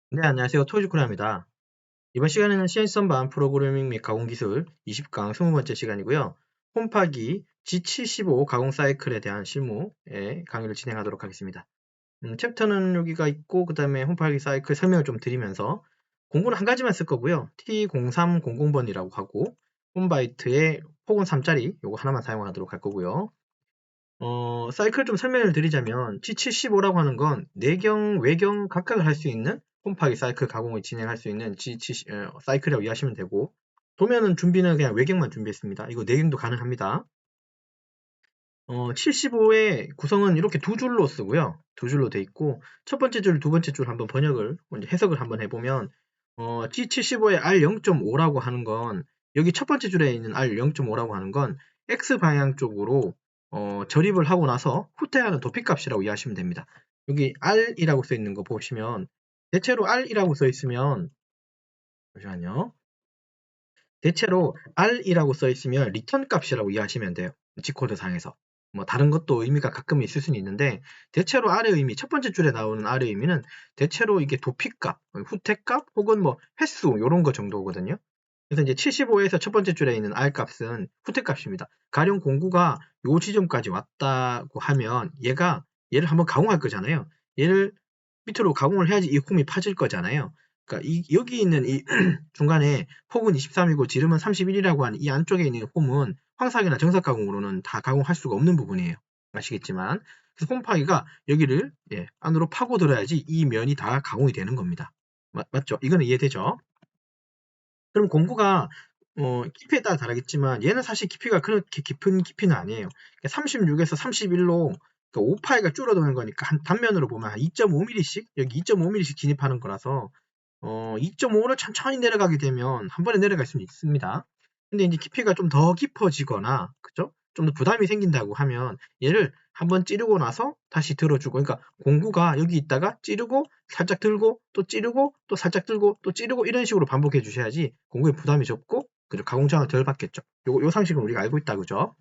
네, 안녕하세요. 토지코리아입니다. 이번 시간에는 CNC 선반 프로그래밍 및 가공 기술 20강 20번째 시간이고요. 홈파기 G75 가공 사이클에 대한 실무의 강의를 진행하도록 하겠습니다. 챕터는 여기가 있고, 그 다음에 홈파기 사이클 설명을 좀 드리면서 공구는 한 가지만 쓸 거고요. T0300번이라고 하고, 홈바이트의 폭은 3짜리 요거 하나만 사용하도록 할 거고요. 사이클 좀 설명을 드리자면 G75라고 하는 건 내경, 외경 각각을 할 수 있는 홈파기 사이클 가공을 진행할 수 있는 사이클이라고 이해하시면 되고, 도면은 준비는 그냥 외경만 준비했습니다. 이거 내경도 가능합니다. 75의 구성은 이렇게 두 줄로 쓰고요. 두 줄로 돼 있고, 첫 번째 줄, 두 번째 줄 한번 번역을, 먼저 해석을 한번 해보면, G75의 R0.5라고 하는 건, 여기 첫 번째 줄에 있는 R0.5라고 하는 건, X방향 쪽으로, 절입을 하고 나서 후퇴하는 도피값이라고 이해하시면 됩니다. 여기 R이라고 써 있는 거 보시면, 대체로 R이라고 써 있으면, 잠시만요. 대체로 R이라고 써 있으면 리턴 값이라고 이해하시면 돼요. G코드 상에서. 뭐 다른 것도 의미가 가끔 있을 수는 있는데 대체로 R의 의미, 첫 번째 줄에 나오는 R의 의미는 대체로 이게 도피값, 후퇴값 혹은 뭐 횟수 이런 거 정도거든요. 그래서 이제 75에서 첫 번째 줄에 있는 R 값은 후퇴값입니다. 가령 공구가 요 지점까지 왔다고 하면 얘를 한번 가공할 거잖아요. 얘를 밑으로 가공을 해야지 이 홈이 파질 거잖아요. 그러니까 여기 있는 이 중간에 폭은 23이고 지름은 31이라고 하는 이 안쪽에 있는 홈은 황삭이나 정삭 가공으로는 다 가공할 수가 없는 부분이에요. 아시겠지만 그래서 홈 파기가 여기를 안으로 파고들어야지 이 면이 다 가공이 되는 겁니다. 맞죠? 이거는 이해되죠? 그럼 공구가 깊이에 따라 다르겠지만 얘는 사실 깊이가 그렇게 깊은 깊이는 아니에요. 36에서 31로 그러니까 5파이가 줄어드는 거니까 한 단면으로 보면 한 2.5mm씩 여기 2.5mm씩 진입하는 거라서 2.5를 천천히 내려가게 되면 한 번에 내려갈 수는 있습니다. 근데 이제 깊이가 좀 더 깊어지거나 그죠? 좀 더 부담이 생긴다고 하면 얘를 한번 찌르고 나서 다시 들어주고 그러니까 공구가 여기 있다가 찌르고 살짝 들고 또 찌르고 또 살짝 들고 또 찌르고 이런 식으로 반복해 주셔야지 공구에 부담이 적고 그죠? 가공장을 덜 받겠죠. 요 상식은 우리가 알고 있다 그죠?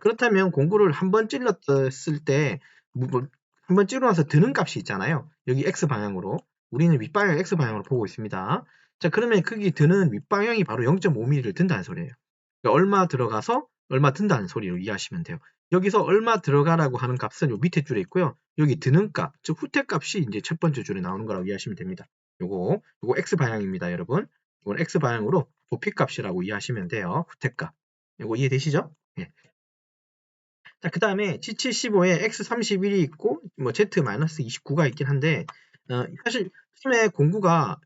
그렇다면 공구를 한번 찔렀을 때 한번 찌르고 나서 드는 값이 있잖아요. 여기 X방향으로. 우리는 윗방향 X방향으로 보고 있습니다. 자, 그러면 거기 드는 윗방향이 바로 0.5mm를 든다는 소리예요. 그러니까 얼마 들어가서 얼마 든다는 소리로 이해하시면 돼요. 여기서 얼마 들어가라고 하는 값은 요 밑에 줄에 있고요. 여기 드는 값, 즉 후퇴 값이 이제 첫 번째 줄에 나오는 거라고 이해하시면 됩니다. 요거 X방향입니다, 여러분. 이건 X방향으로 도피 값이라고 이해하시면 돼요. 후퇴 값. 요거 이해되시죠? 예. 자, 그 다음에 G75에 X31이 있고, 뭐 Z-29가 있긴 한데, 사실 처음에 공구가,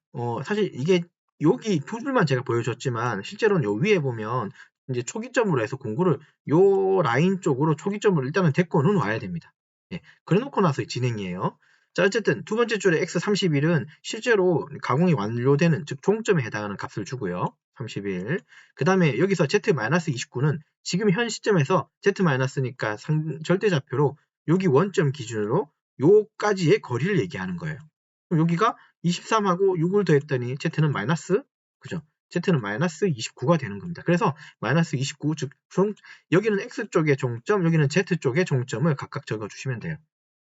사실 이게 여기 두 줄만 제가 보여줬지만, 실제로는 요 위에 보면, 이제 초기점으로 해서 공구를 요 라인 쪽으로 초기점을 일단은 데리고 는 와야 됩니다. 예, 그래 놓고 나서 진행이에요. 자, 어쨌든 두 번째 줄에 X31은 실제로 가공이 완료되는, 즉 종점에 해당하는 값을 주고요. 31. 그 다음에 여기서 Z-29는 지금 현 시점에서 Z-니까 절대좌표로 여기 원점 기준으로 요까지의 거리를 얘기하는 거예요. 그럼 여기가 23하고 6을 더했더니 Z는 마이너스, 그죠? Z는 마이너스 29가 되는 겁니다. 그래서 마이너스 29, 즉, 여기는 X쪽의 종점, 여기는 Z쪽의 종점을 각각 적어주시면 돼요.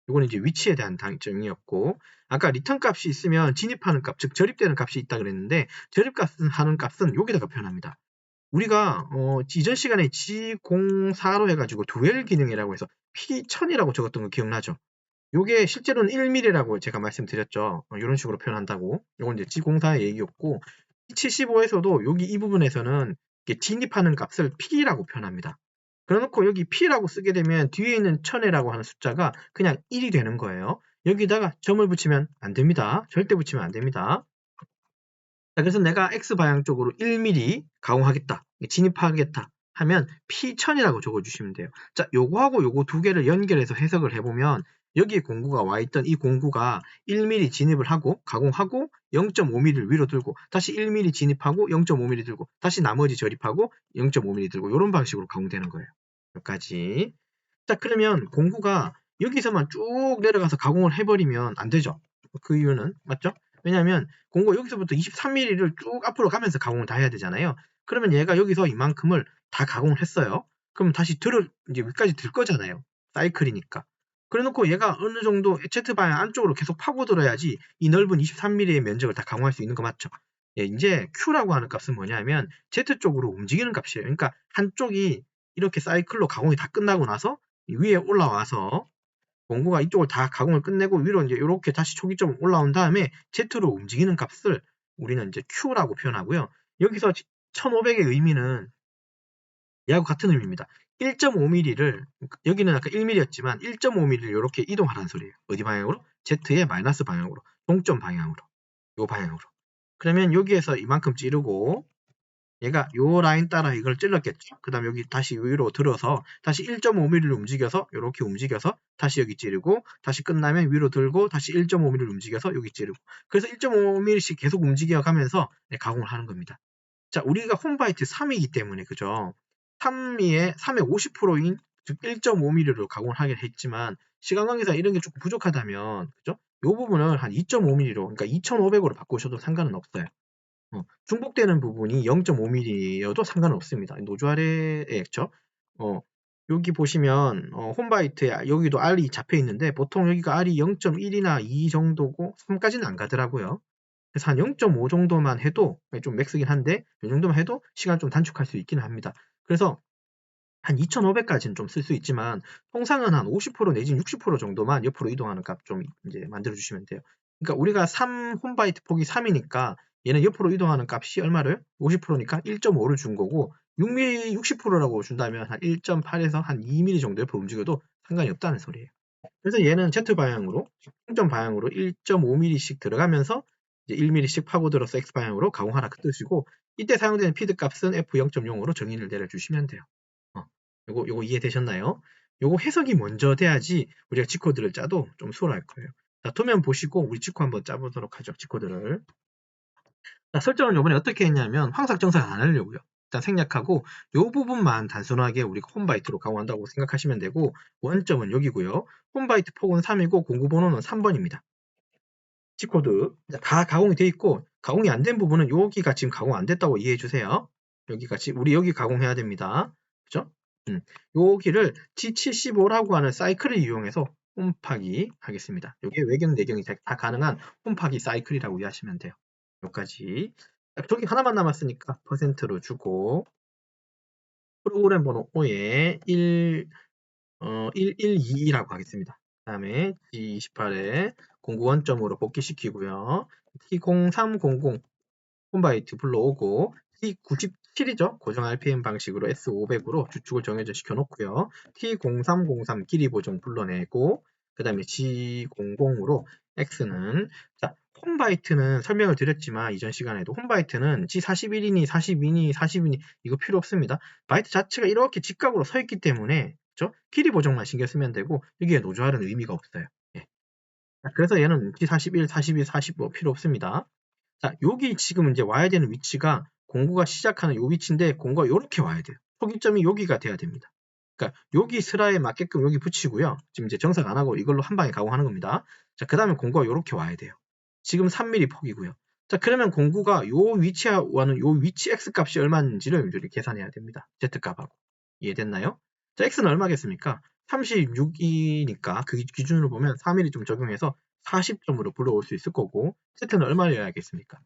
이거는 이제 위치에 대한 당점이었고, 아까 리턴 값이 있으면 진입하는 값, 즉 절입되는 값이 있다 그랬는데 절입하는 값은 여기다가 표현합니다. 우리가 이전 시간에 G04로 해가지고 듀얼 기능이라고 해서 P1000이라고 적었던 거 기억나죠? 요게 실제로는 1mm라고 제가 말씀드렸죠. 이런 식으로 표현한다고. 이건 이제 G04의 얘기였고 P75에서도 여기 이 부분에서는 진입하는 값을 P라고 표현합니다. 그래놓고 여기 P라고 쓰게 되면 뒤에 있는 1000이라고 하는 숫자가 그냥 1이 되는 거예요. 여기다가 점을 붙이면 안 됩니다. 절대 붙이면 안 됩니다. 자, 그래서 내가 X방향 쪽으로 1mm 가공하겠다. 진입하겠다. 하면 P1000이라고 적어주시면 돼요. 자, 요거하고 요거 두 개를 연결해서 해석을 해보면 여기 공구가 와있던 이 공구가 1mm 진입을 하고 가공하고 0.5mm를 위로 들고 다시 1mm 진입하고 0.5mm 들고 다시 나머지 절입하고 0.5mm 들고 이런 방식으로 가공되는 거예요. 여기까지. 자, 그러면 공구가 여기서만 쭉 내려가서 가공을 해버리면 안 되죠. 그 이유는 맞죠? 왜냐하면 공구가 여기서부터 23mm를 쭉 앞으로 가면서 가공을 다 해야 되잖아요. 그러면 얘가 여기서 이만큼을 다 가공을 했어요. 그럼 다시 이제 위까지 들 거잖아요. 사이클이니까. 그래놓고 얘가 어느 정도 Z방향 안쪽으로 계속 파고들어야지 이 넓은 23mm의 면적을 다 강화할 수 있는 거 맞죠? 예, 이제 Q라고 하는 값은 뭐냐면 Z 쪽으로 움직이는 값이에요. 그러니까 한쪽이 이렇게 사이클로 가공이 다 끝나고 나서 위에 올라와서 공구가 이쪽을 다 가공을 끝내고 위로 이제 이렇게 다시 초기점 올라온 다음에 Z로 움직이는 값을 우리는 이제 Q라고 표현하고요. 여기서 1500의 의미는 얘하고 같은 의미입니다. 1.5mm를 여기는 아까 1mm였지만 1.5mm를 이렇게 이동하라는 소리예요. 어디 방향으로? Z의 마이너스 방향으로, 동점 방향으로, 요 방향으로. 그러면 여기에서 이만큼 찌르고 얘가 요 라인 따라 이걸 찔렀겠죠. 그 다음 여기 다시 위로 들어서 다시 1.5mm를 움직여서 이렇게 움직여서 다시 여기 찌르고 다시 끝나면 위로 들고 다시 1.5mm를 움직여서 여기 찌르고 그래서 1.5mm씩 계속 움직여 가면서 가공을 하는 겁니다. 자, 우리가 홈바이트 3이기 때문에 그죠? 3의 50%인 즉 1.5mm로 가공을 하긴 했지만 시간 관계상 이런 게 조금 부족하다면 그죠? 이 부분을 한 2.5mm로 그러니까 2500으로 바꾸셔도 상관은 없어요. 중복되는 부분이 0.5mm여도 상관은 없습니다. 노조 아래에 그쵸? 여기 보시면 홈바이트에 여기도 R이 잡혀 있는데 보통 여기가 R이 0.1이나 2 정도고 3까지는 안 가더라고요. 그래서 한 0.5 정도만 해도 좀 맥스긴 한데 이 정도만 해도 시간 좀 단축할 수 있기는 합니다. 그래서 한 2,500까지는 좀 쓸 수 있지만 통상은 한 50% 내지는 60% 정도만 옆으로 이동하는 값 좀 이제 만들어 주시면 돼요. 그러니까 우리가 3 홈바이트 폭이 3이니까 얘는 옆으로 이동하는 값이 얼마를? 50%니까 1.5를 준 거고 6mm 60%라고 준다면 한 1.8에서 한 2mm 정도 옆으로 움직여도 상관이 없다는 소리예요. 그래서 얘는 Z 방향으로 평점 방향으로 1.5mm씩 들어가면서 이제 1mm씩 파고들어서 X 방향으로 가공하라 그 뜻이고 이때 사용되는 피드 값은 F0.0으로 정의를 내려주시면 돼요. 요거 이해되셨나요? 요거 해석이 먼저 돼야지 우리가 G코드를 짜도 좀 수월할 거예요. 자, 도면 보시고 우리 G코 한번 짜보도록 하죠. G코드를. 자, 설정을 요번에 어떻게 했냐면 황색 정삭 안 하려고요. 일단 생략하고 요 부분만 단순하게 우리가 홈바이트로 가공한다고 생각하시면 되고 원점은 여기고요. 홈바이트 폭은 3이고 공구 번호는 3번입니다. G코드 다 가공이 돼 있고 가공이 안 된 부분은 여기가 지금 가공 안 됐다고 이해해 주세요. 여기가 우리 여기 가공해야 됩니다. 그죠? 여기를 G75라고 하는 사이클을 이용해서 홈파기 하겠습니다. 이게 외경 내경이 다 가능한 홈파기 사이클이라고 이해하시면 돼요. 여기까지. 저기 하나만 남았으니까 퍼센트로 주고 프로그램 번호 5에 112라고 하겠습니다. 그 다음에 G28에 09원점으로 복귀시키고요. T0300 홈바이트 불러오고 T97이죠. 고정 RPM 방식으로 S500으로 주축을 정해져 시켜놓고요. T0303 길이 보정 불러내고 그 다음에 G00으로 X는 자 홈바이트는 설명을 드렸지만 이전 시간에도 홈바이트는 G41이니 42니 40이니 이거 필요 없습니다. 바이트 자체가 이렇게 직각으로 서 있기 때문에 그렇죠? 길이 보정만 신경 쓰면 되고 여기에 노조할은 의미가 없어요. 예. 그래서 얘는 G41, 42, 45 필요 없습니다. 자, 여기 지금 이제 와야 되는 위치가 공구가 시작하는 요 위치인데 공구가 이렇게 와야 돼요. 초기점이 여기가 돼야 됩니다. 그러니까 여기 슬라에 맞게끔 여기 붙이고요. 지금 이제 정삭 안 하고 이걸로 한 방에 가공하는 겁니다. 자, 그 다음에 공구가 이렇게 와야 돼요. 지금 3mm 폭이고요. 자, 그러면 공구가 요 위치와는 요 위치 x 값이 얼마인지를 이제 계산해야 됩니다. z 값하고. 이해됐나요? 자, x는 얼마겠습니까? 36이니까 그 기준으로 보면 3mm 좀 적용해서 40점으로 불러올 수 있을 거고 Z는 얼마여야겠습니까?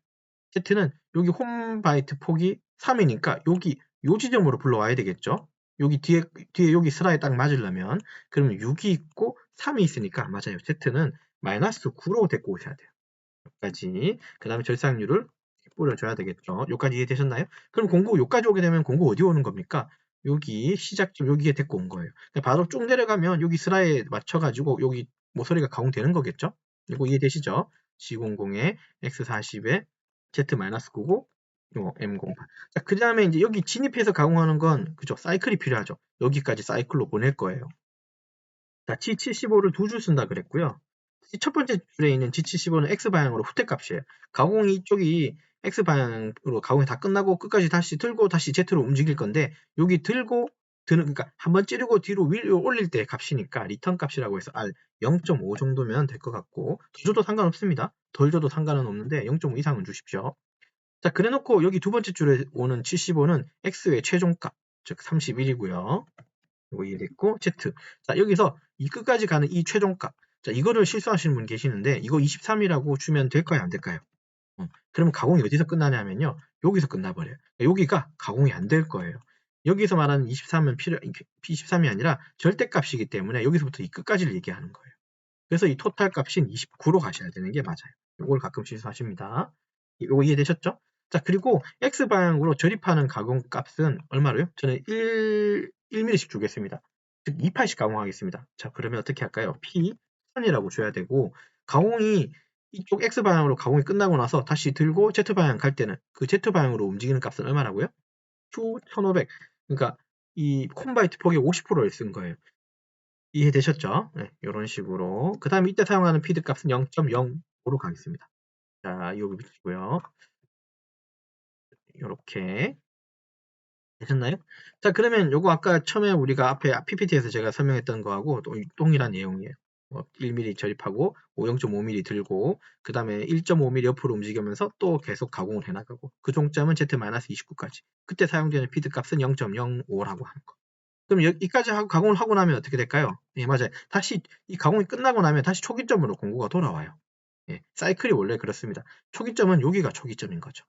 Z는 여기 홈바이트 폭이 3이니까 여기 요 지점으로 불러와야 되겠죠? 여기 뒤에 여기 슬라에 딱 맞으려면 그러면 6이 있고 3이 있으니까 맞아요. Z는 마이너스 9로 데리고 오셔야 돼요. 여기까지. 그 다음에 절삭률을 뿌려줘야 되겠죠. 여기까지 이해되셨나요? 그럼 공구 여기까지 오게 되면 공구 어디 오는 겁니까? 여기 시작점 여기에 데리고 온 거예요. 바로 쭉 내려가면 여기 슬라에 맞춰가지고 여기 모서리가 가공되는 거겠죠? 이거 이해되시죠? G00에 X40에 Z-9고 M08. 자, 그 다음에 이제 여기 진입해서 가공하는 건 그죠? 사이클이 필요하죠. 여기까지 사이클로 보낼 거예요. 자, G75를 두 줄 쓴다 그랬고요. 첫 번째 줄에 있는 G75는 X방향으로 후퇴값이에요. 가공이 이쪽이 X방향으로 가공이 다 끝나고 끝까지 다시 들고 다시 Z로 움직일 건데 여기 들고 드는 그러니까 한번 찌르고 뒤로 위로 올릴 때 값이니까 리턴 값이라고 해서 R 0.5 정도면 될 것 같고 더 줘도 상관없습니다. 덜 줘도 상관은 없는데 0.5 이상은 주십시오. 자, 그래놓고 여기 두 번째 줄에 오는 75는 X의 최종값 즉 31이고요. 이거 이해됐고 Z. 자, 여기서 이 끝까지 가는 이 최종값. 자, 이거를 실수하시는 분 계시는데 이거 23이라고 주면 될까요? 안 될까요? 그러면 가공이 어디서 끝나냐면요. 여기서 끝나버려요. 여기가 가공이 안 될 거예요. 여기서 말하는 23은 23이 아니라 절대값이기 때문에 여기서부터 이 끝까지를 얘기하는 거예요. 그래서 이 토탈 값인 29로 가셔야 되는 게 맞아요. 이걸 가끔 실수하십니다. 이거 이해되셨죠? 자, 그리고 X방향으로 저립하는 가공 값은 얼마로요? 저는 1mm씩 주겠습니다. 즉 2파씩 가공하겠습니다. 자, 그러면 어떻게 할까요? P 1000이라고 줘야 되고 가공이 이쪽 X방향으로 가공이 끝나고 나서 다시 들고 Z방향 갈 때는 그 Z방향으로 움직이는 값은 얼마라고요? Q 1500. 그러니까 이 콤바이트 폭의 50%를 쓴 거예요. 이해되셨죠? 네, 이런 식으로. 그 다음에 이때 사용하는 피드 값은 0.05로 가겠습니다. 자, 이거 붙이고요. 이렇게. 되셨나요? 자, 그러면 요거 아까 처음에 우리가 앞에 PPT에서 제가 설명했던 거하고 동일한 내용이에요. 1mm 절입하고 0.5mm 들고 그 다음에 1.5mm 옆으로 움직이면서 또 계속 가공을 해나가고 그 종점은 Z-29까지. 그때 사용되는 피드 값은 0.05라고 하는 거. 그럼 여기까지 가공을 하고 나면 어떻게 될까요? 예, 맞아요. 다시 이 가공이 끝나고 나면 다시 초기점으로 공구가 돌아와요. 예, 사이클이 원래 그렇습니다. 초기점은 여기가 초기점인 거죠.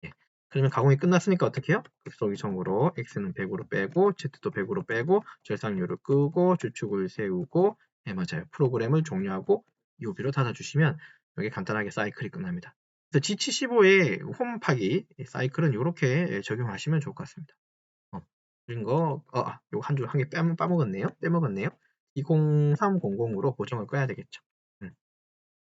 예, 그러면 가공이 끝났으니까 어떻게 해요? 급속이성으로 x는 100으로 빼고 z도 100으로 빼고 절상률을 끄고 주축을 세우고 예, 맞아요. 프로그램을 종료하고 UV로 닫아주시면 여기 간단하게 사이클이 끝납니다. 그래서 G75의 홈파기 사이클은 이렇게 적용하시면 좋을 것 같습니다. 그린 거, 요거 한 개 빼먹었네요. 20300으로 고정을 꺼야 되겠죠.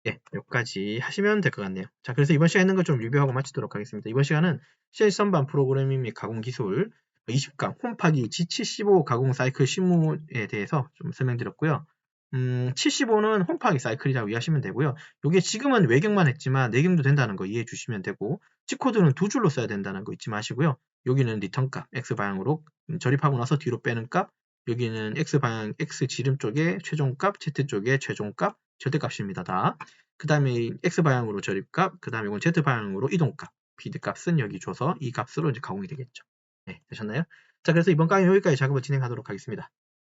예, 여기까지 하시면 될 것 같네요. 자, 그래서 이번 시간 있는 거 좀 리뷰하고 마치도록 하겠습니다. 이번 시간은 실선반 프로그래밍 및 가공 기술 20강 홈파기 G75 가공 사이클 실무에 대해서 좀 설명드렸고요. 75는 홈파기 사이클이라고 이해하시면 되고요. 이게 지금은 외경만 했지만 내경도 된다는 거 이해해 주시면 되고 G코드는 두 줄로 써야 된다는 거 잊지 마시고요. 여기는 리턴 값 X방향으로 절입하고 나서 뒤로 빼는 값, 여기는 X방향 X 지름 쪽에 최종값, Z 쪽에 최종값, 절대값입니다. 다. 그 다음에 X방향으로 절입값, 그 다음에 이건 Z방향으로 이동값, 피드값은 여기 줘서 이 값으로 이제 가공이 되겠죠. 네, 되셨나요? 자, 그래서 이번 강의 여기까지 작업을 진행하도록 하겠습니다.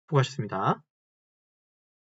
수고하셨습니다.